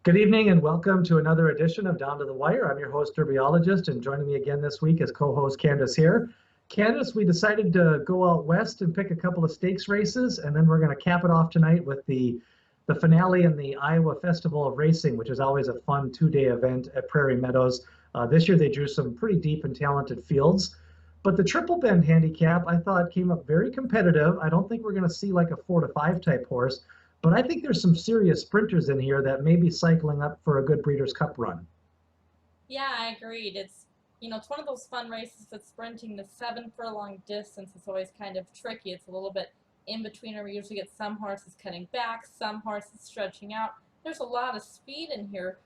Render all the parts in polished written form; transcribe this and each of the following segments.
Good evening and welcome to another edition of Down to the Wire. I'm your host, dermatologist, and joining me again this week is co-host Candace here. Candace, we decided to go out west and pick a couple of stakes races, and then we're going to cap it off tonight with the finale in the Iowa Festival of Racing, which is always a fun two-day event at Prairie Meadows. This year they drew some pretty deep and talented fields. But the Triple Bend handicap, I thought, came up very competitive. I don't think we're going to see like a 4-5 type horse. But I think there's some serious sprinters in here that may be cycling up for a good Breeders' Cup run. Yeah, I agreed. It's one of those fun races with sprinting. The 7 furlong distance is always kind of tricky. It's a little bit in between. We usually get some horses cutting back, some horses stretching out. There's a lot of speed in here,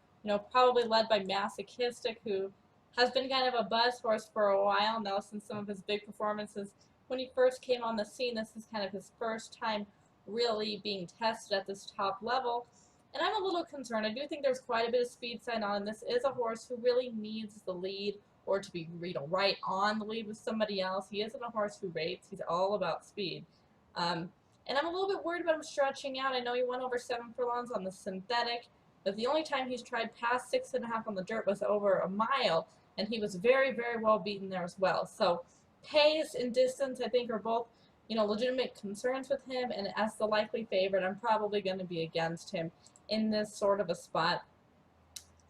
probably led by Masochistic, who has been kind of a buzz horse for a while now since some of his big performances. When he first came on the scene, this is kind of his first time really being tested at this top level, and I'm a little concerned. I do think there's quite a bit of speed sign on, and this is a horse who really needs the lead or to be right on the lead with somebody else. He isn't a horse who rates. He's all about speed, and I'm a little bit worried about him stretching out. I know he went over 7 furlongs on the synthetic, but the only time he's tried past 6.5 on the dirt was over a mile, and he was very, very well beaten there as well. So pace and distance, I think, are both legitimate concerns with him, and as the likely favorite, I'm probably going to be against him in this sort of a spot.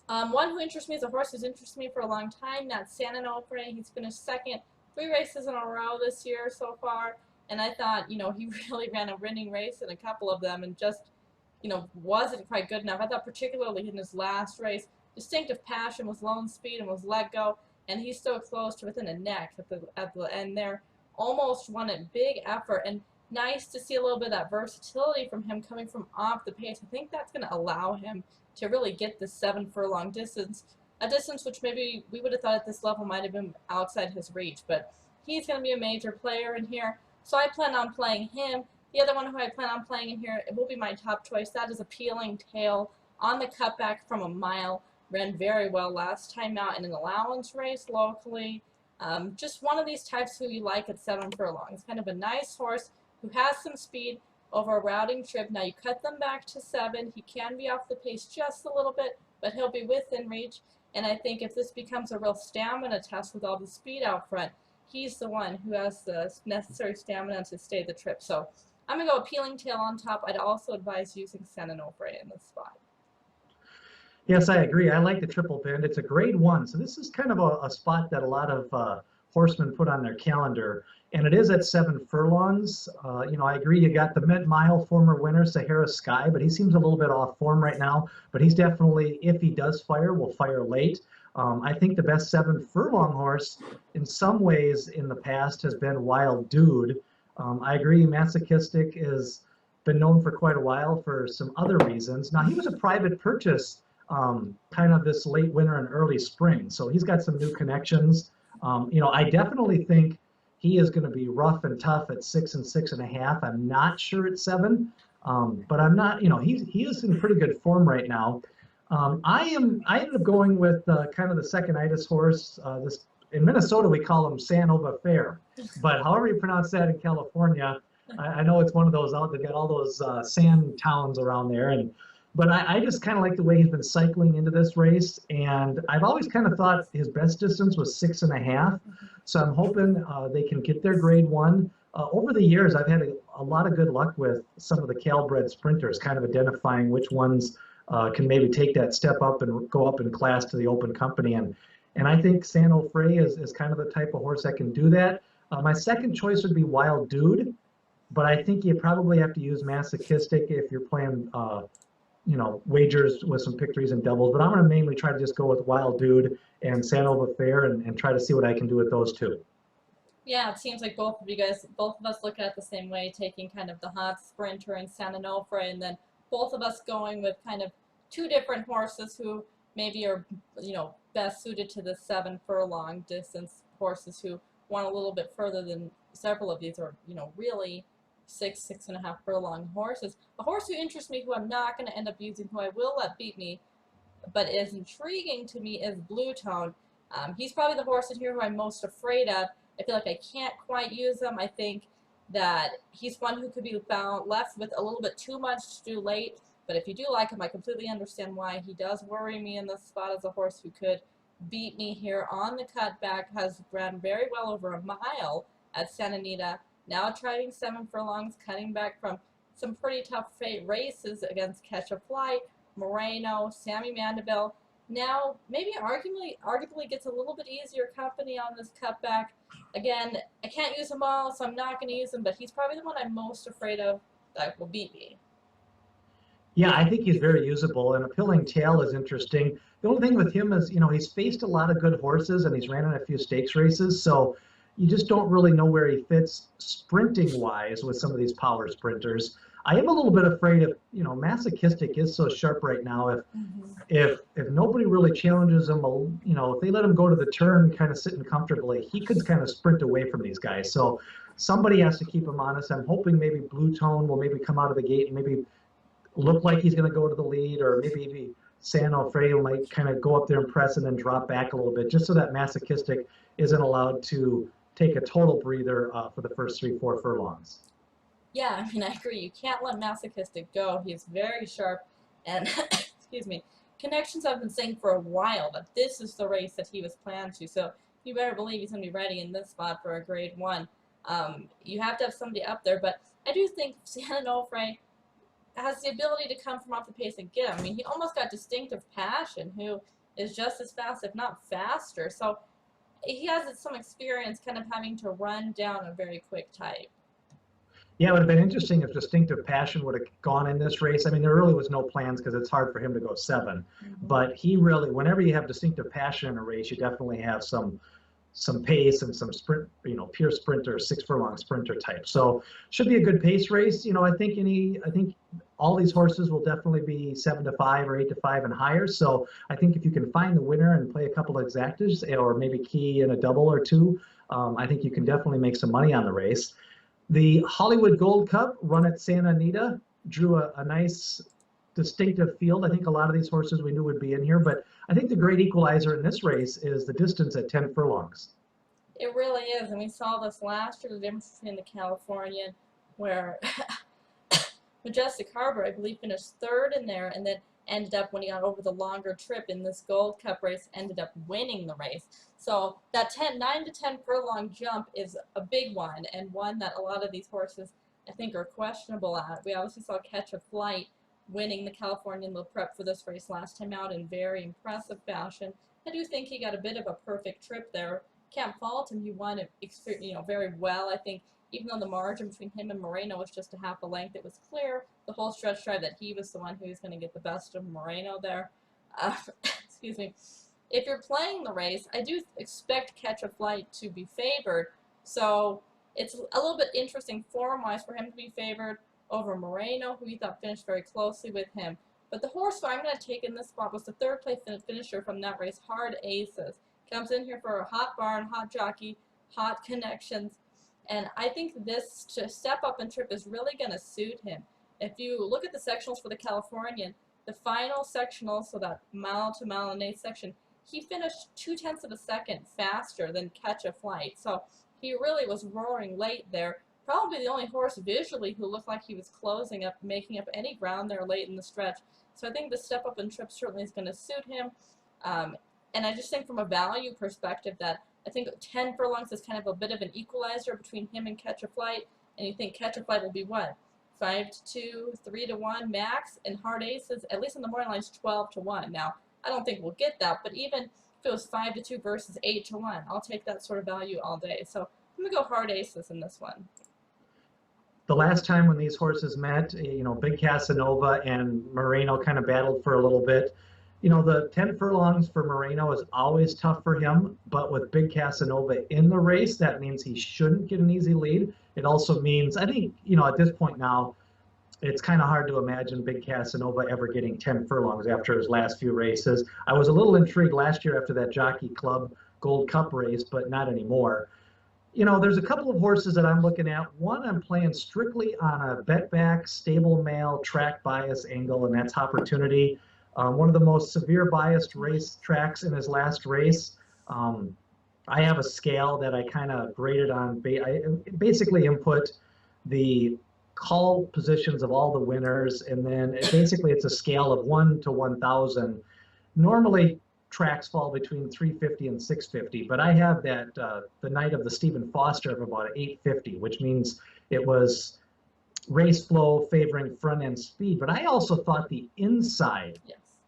One who interests me is a horse who's interested me for a long time. That's Santa Anita. He's finished second 3 races in a row this year so far, and I thought, he really ran a winning race in a couple of them and just, wasn't quite good enough. I thought particularly in his last race, Distinctive Passion was lone speed and was let go, and he's still close to within a neck at the end there. Almost won it, big effort, and nice to see a little bit of that versatility from him coming from off the pace. I think that's going to allow him to really get the 7 furlong distance, a distance which maybe we would have thought at this level might have been outside his reach, but he's going to be a major player in here, so I plan on playing him. The other one who I plan on playing in here, it will be my top choice. That is Appealing Tail on the cutback from a mile. Ran very well last time out in an allowance race locally. Just one of these types who you like at 7 furlongs. Kind of a nice horse who has some speed over a routing trip. Now you cut them back to 7. He can be off the pace just a little bit, but he'll be within reach. And I think if this becomes a real stamina test with all the speed out front, he's the one who has the necessary stamina to stay the trip. So I'm going to go Appealing Tail on top. I'd also advise using Santa Anita in this spot. Yes, I agree. I like the Triple Bend. It's a grade 1, so this is kind of a spot that a lot of horsemen put on their calendar, and it is at 7 furlongs. I agree. You got the mid-mile former winner, Sahara Sky, but he seems a little bit off form right now. But he's definitely, if he does fire, will fire late. I think the best 7 furlong horse, in some ways, in the past, has been Wild Dude. I agree. Masochistic has been known for quite a while for some other reasons. Now he was a private purchase. Kind of this late winter and early spring. So he's got some new connections. I definitely think he is going to be rough and tough at 6 and 6.5. I'm not sure at 7, but I'm not, he is in pretty good form right now. I ended up going with kind of the second-itis horse. In Minnesota, we call him Sanova Fair, but however you pronounce that in California, I know it's one of those out. They've got all those sand towns around there, but I just kind of like the way he's been cycling into this race, and I've always kind of thought his best distance was 6.5, so I'm hoping they can get their grade 1. Over the years, I've had a lot of good luck with some of the Cal-bred sprinters, kind of identifying which ones can maybe take that step up and go up in class to the open company, and I think San Onofre is kind of the type of horse that can do that. My second choice would be Wild Dude, but I think you probably have to use Masochistic if you're playing wagers with some pick threes and doubles, but I'm going to mainly try to just go with Wild Dude and Sanova Fair and try to see what I can do with those two. Yeah, it seems like both of us look at it the same way, taking kind of the hot sprinter and Santa Anita, and then both of us going with kind of 2 different horses who maybe are, best suited to the 7 furlong distance horses who want a little bit further than several of these are, really 6.5 furlong horses. A horse who interests me, who I'm not going to end up using, who I will let beat me, but is intriguing to me, is Blue Tone. He's probably the horse in here who I'm most afraid of. I feel like I can't quite use him. I think that he's one who could be found left with a little bit too much to do late. But if you do like him, I completely understand why. He does worry me in this spot as a horse who could beat me here on the cutback, has ran very well over a mile at Santa Anita. Now trying 7 furlongs, cutting back from some pretty tough races against Catch a Flight, Moreno, Sammy Mandeville. Now maybe arguably gets a little bit easier company on this cutback. Again, I can't use them all, so I'm not going to use him, but he's probably the one I'm most afraid of that will beat me. Yeah, I think he's very usable, and Appealing Tail is interesting. The only thing with him is, he's faced a lot of good horses and he's ran in a few stakes races, so you just don't really know where he fits sprinting wise with some of these power sprinters. I am a little bit afraid of, Masochistic is so sharp right now. If nobody really challenges him, if they let him go to the turn, kind of sitting comfortably, he could kind of sprint away from these guys. So somebody has to keep him honest. I'm hoping maybe Blue Tone will maybe come out of the gate and maybe look like he's going to go to the lead, or maybe San Alfredo might kind of go up there and press and then drop back a little bit, just so that Masochistic isn't allowed to take a total breather for the first 3-4 furlongs. Yeah, I mean, I agree. You can't let Masochistic go. He's very sharp, and excuse me, connections have been saying for a while that this is the race that he was planned to. So you better believe he's going to be ready in this spot for a grade one. You have to have somebody up there, but I do think Santa Anita has the ability to come from off the pace and get him. I mean, he almost got Distinctive Passion, who is just as fast, if not faster. So he has some experience kind of having to run down a very quick type. Yeah, it would have been interesting if Distinctive Passion would have gone in this race. I mean, there really was no plans because it's hard for him to go 7. But he really, whenever you have Distinctive Passion in a race, you definitely have some pace and some sprint, pure sprinter, 6 furlong sprinter type. So should be a good pace race. I think all these horses will definitely be 7-5 or 8-5 and higher. So I think if you can find the winner and play a couple of exactas or maybe key in a double or two, I think you can definitely make some money on the race. The Hollywood Gold Cup run at Santa Anita drew a nice distinctive field. I think a lot of these horses we knew would be in here, but I think the great equalizer in this race is the distance at 10 furlongs. It really is, and we saw this last year, the difference between the Californian, where Majestic Harbor, I believe, finished 3rd in there, and then ended up, when he got over the longer trip in this Gold Cup race, ended up winning the race. So that 9 to 10 furlong jump is a big one, and one that a lot of these horses, I think, are questionable at. We obviously saw Catch a Flight winning the Californian Little Prep for this race last time out in very impressive fashion. I do think he got a bit of a perfect trip there. Can't fault him. He won it, very well. I think even though the margin between him and Moreno was just a half a length, it was clear the whole stretch drive that he was the one who was going to get the best of Moreno there. Excuse me. If you're playing the race, I do expect Catch a Flight to be favored. So it's a little bit interesting form-wise for him to be favored over Moreno, who we thought finished very closely with him. But the horse who I'm going to take in this spot was the 3rd place finisher from that race, Hard Aces. Comes in here for a hot barn, hot jockey, hot connections. And I think this step up and trip is really going to suit him. If you look at the sectionals for the Californian, the final sectional, so that mile to mile and 1/8 section, he finished 0.2 of a second faster than Catch a Flight. So he really was roaring late there. Probably the only horse visually who looked like he was closing up, making up any ground there late in the stretch. So I think the step up and trip certainly is going to suit him. And I just think from a value perspective that I think 10 furlongs is kind of a bit of an equalizer between him and Catch a Flight. And you think Catch a Flight will be what? 5-2, 3-1 max, and Hard Aces, at least on the morning line, is 12-1. Now, I don't think we'll get that, but even if it was 5-2 versus 8-1, I'll take that sort of value all day. So I'm going to go Hard Aces in this one. The last time when these horses met, Big Casanova and Moreno kind of battled for a little bit. The 10 furlongs for Moreno is always tough for him, but with Big Casanova in the race, that means he shouldn't get an easy lead. It also means, I think, at this point now, it's kind of hard to imagine Big Casanova ever getting 10 furlongs after his last few races. I was a little intrigued last year after that Jockey Club Gold Cup race, but not anymore. There's a couple of horses that I'm looking at. One, I'm playing strictly on a bet back, stable male, track bias angle, and that's Opportunity. One of the most severe biased race tracks in his last race. I have a scale that I kind of graded on. I basically input the call positions of all the winners, and then basically it's a scale of 1 to 1,000. Normally tracks fall between 350 and 650, but I have that the night of the Stephen Foster of about 850, which means it was race flow favoring front end speed. But I also thought the inside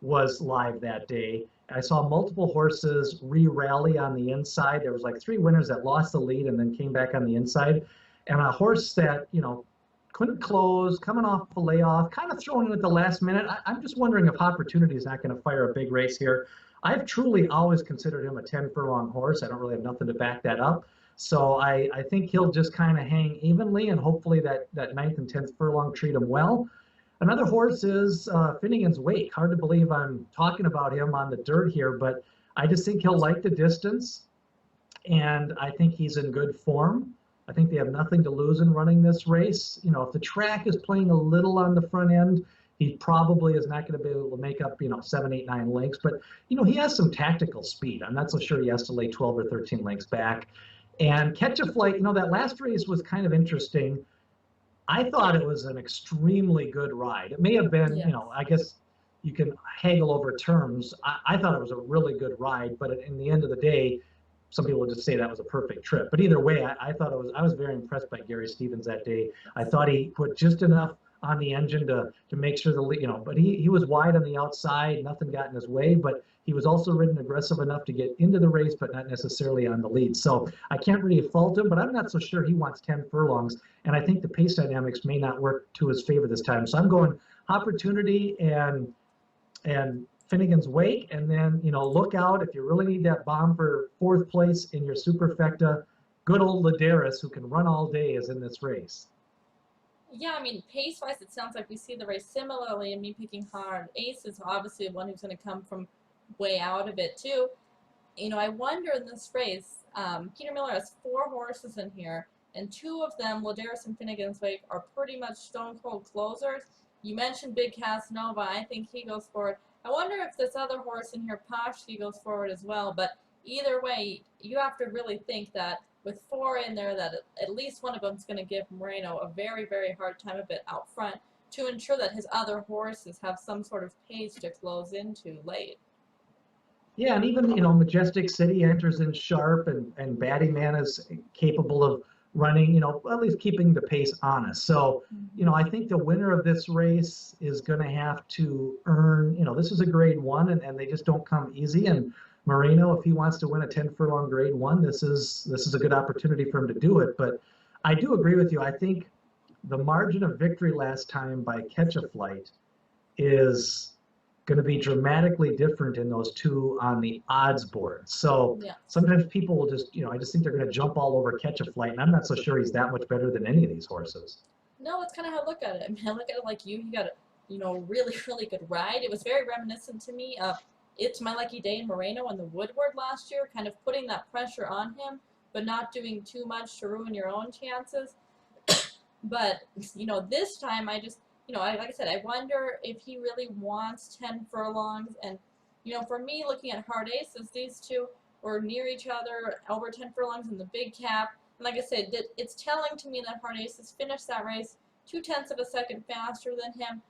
was live that day. I saw multiple horses re-rally on the inside. There was like 3 winners that lost the lead and then came back on the inside. And a horse that, couldn't close, coming off a layoff, kind of thrown in at the last minute. I'm just wondering if Opportunity is not going to fire a big race here. I've truly always considered him a 10 furlong horse. I don't really have nothing to back that up. So I think he'll just kind of hang evenly, and hopefully that 9th and 10th furlong treat him well. Another horse is Finnegan's Wake. Hard to believe I'm talking about him on the dirt here, but I just think he'll like the distance, and I think he's in good form. I think they have nothing to lose in running this race. If the track is playing a little on the front end, he probably is not going to be able to make up, 7, 8, 9 lengths. But, he has some tactical speed. I'm not so sure he has to lay 12 or 13 lengths back. And Catch a Flight, that last race was kind of interesting. I thought it was an extremely good ride. It may have been, I guess you can haggle over terms. I thought it was a really good ride, but in the end of the day, some people would just say that was a perfect trip. But either way, I thought I was very impressed by Gary Stevens that day. I thought he put just enough on the engine to make sure but he was wide on the outside, nothing got in his way, but he was also ridden aggressive enough to get into the race, but not necessarily on the lead. So I can't really fault him, but I'm not so sure he wants 10 furlongs. And I think the pace dynamics may not work to his favor this time. So I'm going Opportunity and Finnegan's Wake, and then, look out if you really need that bomb for 4th place in your superfecta. Good old Ladarius, who can run all day, is in this race. Yeah, I mean, pace-wise, it sounds like we see the race similarly, and me picking Hard Ace is obviously one who's going to come from way out of it, too. I wonder in this race, Peter Miller has 4 horses in here, and 2 of them, Ladarius and Finnegan's Wake, are pretty much stone-cold closers. You mentioned Big Casanova. I think he goes for it. I wonder if this other horse in here, Pashki, goes forward as well, but either way, you have to really think that with 4 in there, that at least one of them is going to give Moreno a very, very hard time a bit out front to ensure that his other horses have some sort of pace to close into late. Yeah, and even, Majestic City enters in sharp, and Batty Man is capable of running, at least keeping the pace honest. So, I think the winner of this race is going to have to earn, this is a grade 1, and they just don't come easy. And Moreno, if he wants to win a 10 furlong grade 1, this is a good opportunity for him to do it. But I do agree with you. I think the margin of victory last time by Catch a Flight is going to be dramatically different in those 2 on the odds board. So sometimes people will just, I just think they're going to jump all over Catch a Flight, and I'm not so sure he's that much better than any of these horses. No, that's kind of how I look at it. I mean, I look at it like you got a, really, really good ride. It was very reminiscent to me of It's My Lucky Day in Moreno and the Woodward last year, kind of putting that pressure on him, but not doing too much to ruin your own chances. But, this time I just, like I said, I wonder if he really wants 10 furlongs. And, for me, looking at Hard Aces, these 2 were near each other, over 10 furlongs in the big cap. And like I said, it's telling to me that Hard Aces finished that race 0.2 of a second faster than him.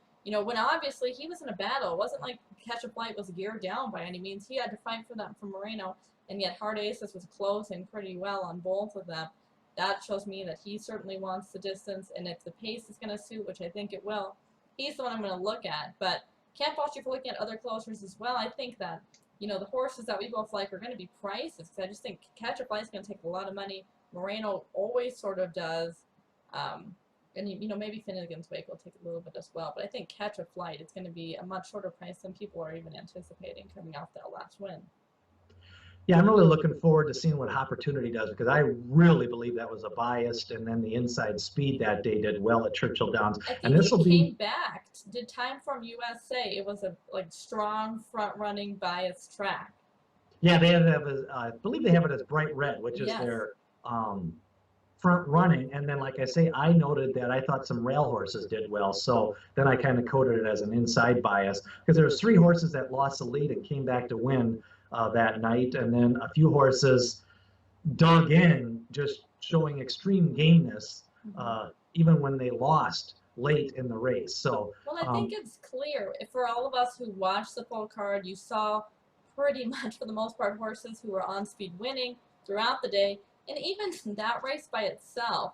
When obviously he was in a battle. It wasn't like Catch a Flight was geared down by any means. He had to fight for that from Moreno, and yet Hard Aces was closing pretty well on both of them. That shows me that he certainly wants the distance, and if the pace is going to suit, which I think it will, he's the one I'm going to look at. But can't fault you for looking at other closers as well. I think that, the horses that we both like are going to be prices, because I just think Catch a Flight is going to take a lot of money. Moreno always sort of does. And, maybe Finnegan's Wake will take a little bit as well. But I think Catch a Flight, it's going to be a much shorter price than people are even anticipating coming off that last win. Yeah, I'm really looking forward to seeing what Opportunity does, because I really believe that was a biased, and then the inside speed that day did well at Churchill Downs. I think and this will came back. Did Time from USA? It was a strong front-running biased track. Yeah, they have I believe they have it as bright red, which is their front running. And then, like I say, I noted that I thought some rail horses did well. So then I kind of coded it as an inside bias, because there was 3 horses that lost the lead and came back to win that night. And then a few horses dug in, just showing extreme gameness. Hmm. even when they lost late in the race. So Well, I think it's clear for all of us who watched the full card, you saw pretty much for the most part horses who were on speed winning throughout the day. And even that race by itself,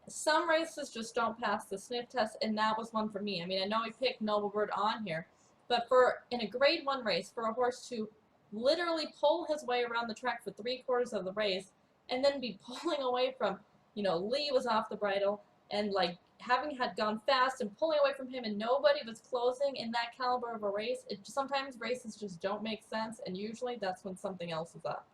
some races just don't pass the sniff test, and that was one for me. I mean, I know we picked Noblebird on here, but for in a grade one race, for a horse to literally pull his way around the track for 3/4 of the race and then be pulling away from, Lee was off the bridle and like having had gone fast and pulling away from him and nobody was closing in that caliber of a race, sometimes races just don't make sense, and usually that's when something else is up.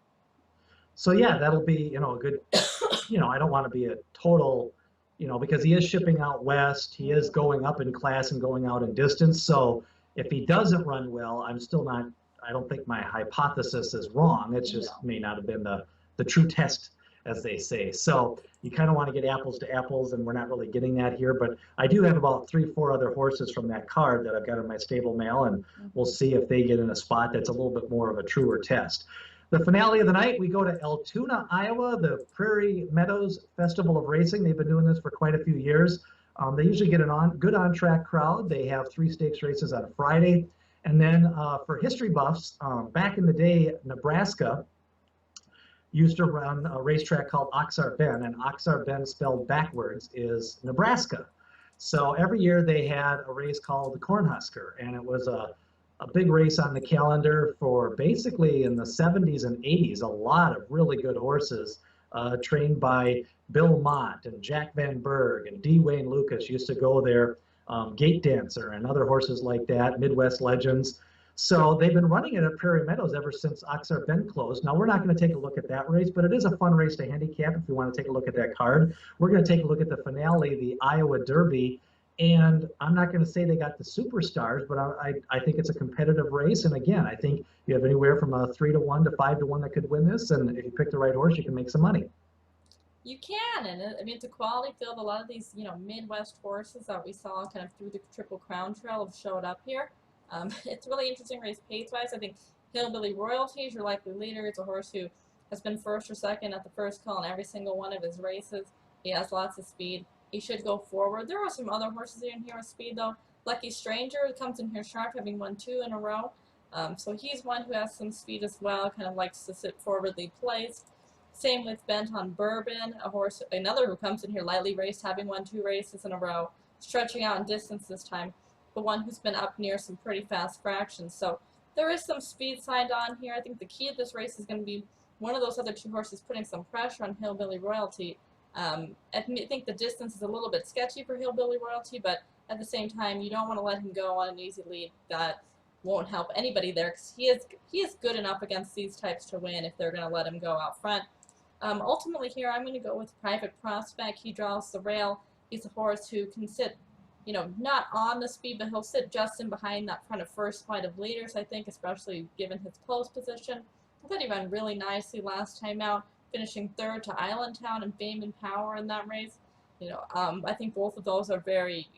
so yeah, that'll be a good. I don't want to be a total, because he is shipping out west. He is going up in class and going out in distance. So if he doesn't run well, I'm still not. I don't think my hypothesis is wrong. It's No. just may not have been the true test, as they say. So you kind of want to get apples to apples, and we're not really getting that here. But I do have about 3, 4 other horses from that card that I've got in my stable mail, and we'll see if they get in a spot that's a little bit more of a truer test. The finale of the night, we go to Altoona, Iowa, the Prairie Meadows Festival of Racing. They've been doing this for quite a few years. They usually get a good on-track crowd. They have 3 stakes races on Friday. And then for history buffs, back in the day, Nebraska used to run a racetrack called Oxar Bend, and Oxar Bend spelled backwards is Nebraska. So every year they had a race called the Cornhusker, and it was a big race on the calendar for basically in the 70s and 80s. A lot of really good horses trained by Bill Mott and Jack Van Berg and D. Wayne Lucas used to go there. Gate Dancer and other horses like that, Midwest Legends. So they've been running it at Prairie Meadows ever since Oxar Bend closed. Now we're not going to take a look at that race, but it is a fun race to handicap if you want to take a look at that card. We're going to take a look at the finale, the Iowa Derby, and I'm not going to say they got the superstars, but I think it's a competitive race. And again, I think you have anywhere from a 3-1 to 5-1 that could win this, and if you pick the right horse, you can make some money. You can, and I mean it's a quality field. A lot of these, Midwest horses that we saw kind of through the Triple Crown Trail have showed up here. It's a really interesting race pace-wise. I think Hillbilly Royalty is your likely leader. It's a horse who has been first or second at the first call in every single one of his races. He has lots of speed. He should go forward. There are some other horses in here with speed, though. Lucky Stranger comes in here sharp, having won 2 in a row. So he's one who has some speed as well, kind of likes to sit forwardly placed. Same with Bent on Bourbon, a horse, another who comes in here lightly raced, having won 2 races in a row, stretching out in distance this time, but one who's been up near some pretty fast fractions. So there is some speed signed on here. I think the key of this race is going to be one of those other 2 horses putting some pressure on Hillbilly Royalty. I think the distance is a little bit sketchy for Hillbilly Royalty, but at the same time, you don't want to let him go on an easy lead. That won't help anybody there because he is good enough against these types to win if they're going to let him go out front. Ultimately here, I'm going to go with Private Prospect. He draws the rail. He's a horse who can sit, not on the speed, but he'll sit just in behind that front of first flight of leaders, I think, especially given his close position. I thought he ran really nicely last time out, finishing 3rd to Islandtown and Fame and Power in that race. I think both of those are very,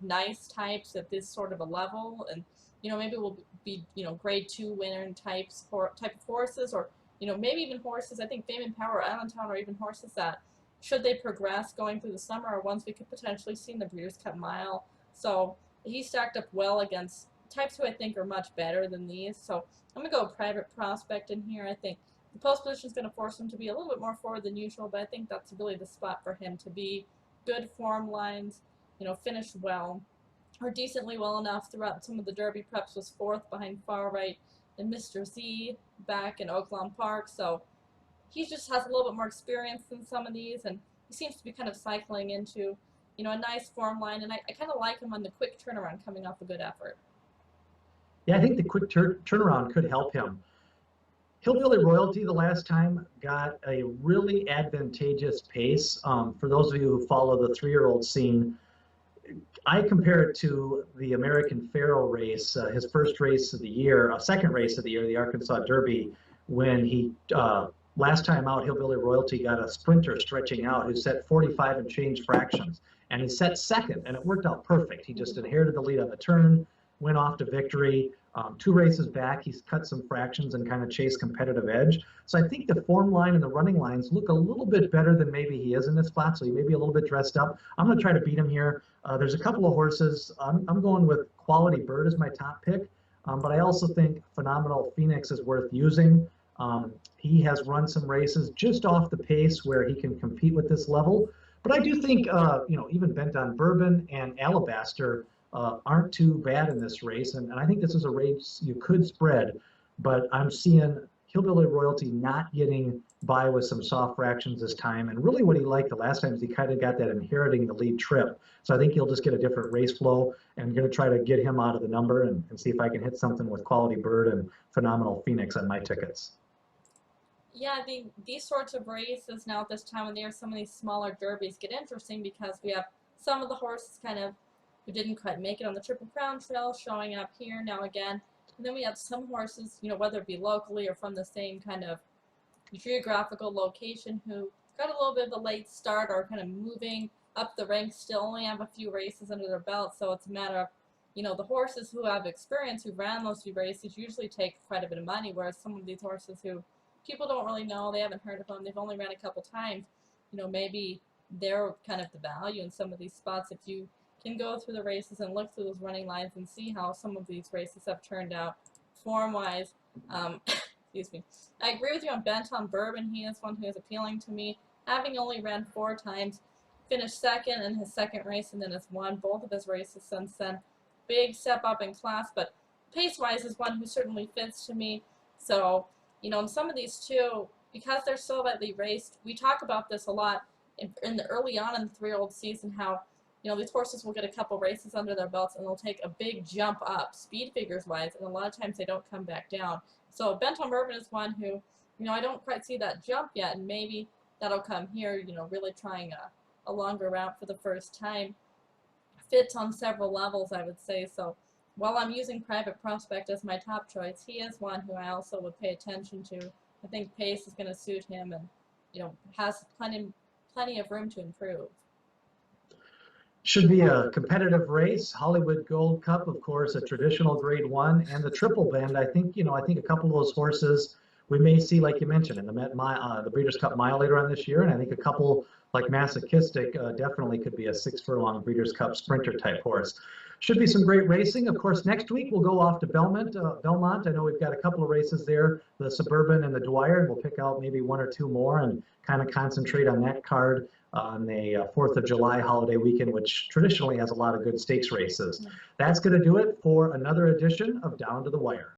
nice types at this sort of a level, and maybe will be, grade 2 winner type of horses, or maybe even horses. I think Fame and Power, Allentown are even horses that, should they progress going through the summer, are ones we could potentially see in the Breeders' Cup Mile. So he stacked up well against types who I think are much better than these. So I'm going to go Private Prospect in here. I think the post position is going to force him to be a little bit more forward than usual, but I think that's really the spot for him to be. Good form lines, finish well, or decently well enough throughout some of the Derby preps, was 4th behind Far Right and Mr. Z back in Oaklawn Park. So he just has a little bit more experience than some of these, and he seems to be kind of cycling into, a nice form line, and I kind of like him on the quick turnaround coming off a good effort. Yeah, I think the quick turnaround could help him. Hillbilly Royalty the last time got a really advantageous pace. For those of you who follow the 3-year-old scene, I compare it to the American Pharoah race, his first race of the year, second race of the year, the Arkansas Derby, when he, last time out, Hillbilly Royalty got a sprinter stretching out who set 45 and change fractions. And he set second, and it worked out perfect. He just inherited the lead on the turn, went off to victory. 2 races back, he's cut some fractions and kind of chased competitive edge. So I think the form line and the running lines look a little bit better than maybe he is in this spot. So he may be a little bit dressed up. I'm going to try to beat him here. There's a couple of horses. I'm going with Quality Bird as my top pick. But I also think Phenomenal Phoenix is worth using. He has run some races just off the pace where he can compete with this level. But I do think, even Bent on Bourbon and Alabaster aren't too bad in this race. And I think this is a race you could spread. But I'm seeing Hillbilly Royalty not getting by with some soft fractions this time. And really what he liked the last time is he kind of got that inheriting the lead trip. So I think he'll just get a different race flow, and I'm going to try to get him out of the number and see if I can hit something with Quality Bird and Phenomenal Phoenix on my tickets. Yeah, these sorts of races now at this time of the year, some of these smaller derbies get interesting because we have some of the horses kind of who didn't quite make it on the Triple Crown Trail showing up here now again. And then we have some horses, whether it be locally or from the same kind of geographical location, who got a little bit of a late start or kind of moving up the ranks, still only have a few races under their belt. So it's a matter of, the horses who have experience, who ran those few races, usually take quite a bit of money, whereas some of these horses who people don't really know, they haven't heard of them, they've only ran a couple times, maybe they're kind of the value in some of these spots. If you can go through the races and look through those running lines and see how some of these races have turned out form-wise. Excuse me. I agree with you on Bent on Bourbon. He is one who is appealing to me. Having only ran 4 times, finished second in his second race and then has won both of his races since then. Big step up in class, but pace-wise is one who certainly fits to me. So, in some of these too, because they're so lightly raced, we talk about this a lot in the early on in the 3-year-old season, how these horses will get a couple races under their belts and they'll take a big jump up, speed figures wise, and a lot of times they don't come back down. So Bent on Bourbon is one who, I don't quite see that jump yet, and maybe that'll come here, really trying a longer route for the first time. Fits on several levels, I would say. So while I'm using Private Prospect as my top choice, he is one who I also would pay attention to. I think pace is going to suit him and, has plenty of room to improve. Should be a competitive race. Hollywood Gold Cup, of course, a traditional Grade 1, and the Triple Bend. I think a couple of those horses we may see, like you mentioned, in the Breeders' Cup Mile later on this year, and I think a couple like Masochistic definitely could be a 6-furlong Breeders' Cup sprinter type horse. Should be some great racing. Of course, next week we'll go off to Belmont. I know we've got a couple of races there, the Suburban and the Dwyer, and we'll pick out maybe 1 or 2 more and kind of concentrate on that card on the 4th of July holiday weekend, which traditionally has a lot of good stakes races. That's going to do it for another edition of Down to the Wire.